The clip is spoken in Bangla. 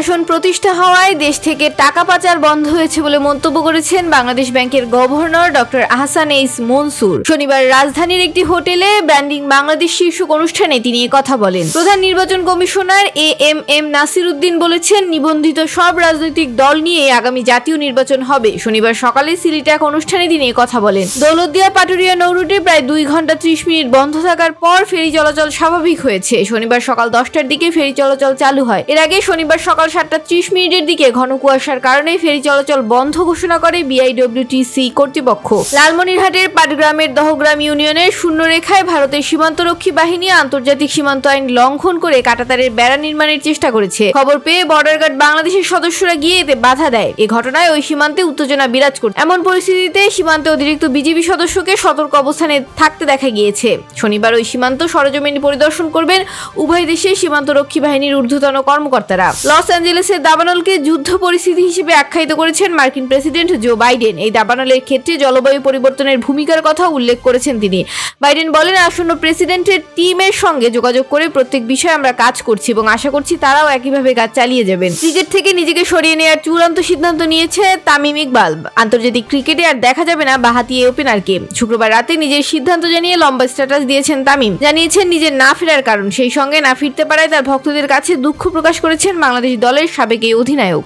প্রশাসন প্রতিষ্ঠা হওয়ায় দেশ থেকে টাকা পাচার বন্ধ হয়েছে বলে মন্তব্য করেছেন বাংলাদেশ ব্যাংকের গভর্নর ডক্টর আহসান এইস মনসুর। শনিবার রাজধানীর একটি হোটেলে ব্র্যান্ডিং বাংলাদেশ শীর্ষক অনুষ্ঠানে তিনি কথা বলেন। প্রধান নির্বাচন কমিশনার এএমএম নাসির উদ্দিন বলেছেন, নিবন্ধিত সব রাজনৈতিক দল নিয়ে আগামী জাতীয় নির্বাচন হবে। শনিবার সকালে সিলেটে এক অনুষ্ঠানে তিনি কথা বলেন। দৌলতদিয়া পাটুরিয়া নৌরুটে প্রায় 2 ঘন্টা 30 মিনিট বন্ধ থাকার পর ফেরি চলাচল স্বাভাবিক হয়েছে। শনিবার সকাল 10টার দিকে ফেরি চলাচল চালু হয়। এর আগে শনিবার সকাল 7:30 মিনিটের দিকে ঘন কুয়াশার কারণে ফেরি চলাচল বন্ধ ঘোষণা করে বিআইডব্লিউটিসি কর্তৃপক্ষ। লালমনিরহাটের পাটগ্রামের দহগ্রাম ইউনিয়নের শূন্যরেখায় ভারতের সীমান্তরক্ষী বাহিনী আন্তর্জাতিক সীমান্ত আইন লঙ্ঘন করে কাঁটাতারের বেড়া নির্মাণের চেষ্টা করেছে। খবর পেয়ে বর্ডার গার্ড বাংলাদেশের সদস্যরা গিয়ে এতে বাধা দেয়। এ ঘটনায় ওই সীমান্তে উত্তেজনা বিরাজ করছে। এমন পরিস্থিতিতে সীমান্তে অতিরিক্ত বিজিবি সদস্যকে সতর্ক অবস্থানে থাকতে দেখা গিয়েছে। শনিবার ওই সীমান্ত সরেজমিনে পরিদর্শন করবেন উভয় দেশের সীমান্তরক্ষী বাহিনীর ঊর্ধ্বতন কর্মকর্তারা। লস অ্যাঞ্জেলেসের দাবানলকে যুদ্ধ পরিস্থিতি হিসেবে আখ্যায়িত করেছেন মার্কিন প্রেসিডেন্ট জো বাইডেন। এই দাবানলের ক্ষেত্রে জলবায়ু পরিবর্তনের ভূমিকার কথা উল্লেখ করেছেন তিনি। বাইডেন বলেন, আসন্ন প্রেসিডেন্টের টিমের সঙ্গে যোগাযোগ করে প্রত্যেক বিষয়ে আমরা কাজ করছি এবং আশা করছি তারাও একইভাবে কাজ চালিয়ে যাবেন। ক্রিকেট থেকে নিজেকে সরিয়ে নেওয়ার চূড়ান্ত সিদ্ধান্ত নিয়েছে তামিম ইকবাল। আন্তর্জাতিক ক্রিকেটে আর দেখা যাবে না বাঁহাতি এই ওপেনারকে। শুক্রবার রাতে নিজের সিদ্ধান্ত জানিয়ে লম্বা স্ট্যাটাস দিয়েছেন তামিম। জানিয়েছেন নিজের না ফেরার কারণ, সেই সঙ্গে না ফিরতে পারায় তার ভক্তদের কাছে দুঃখ প্রকাশ করেছেন বাংলাদেশ দলের সাবেক এই অধিনায়ক।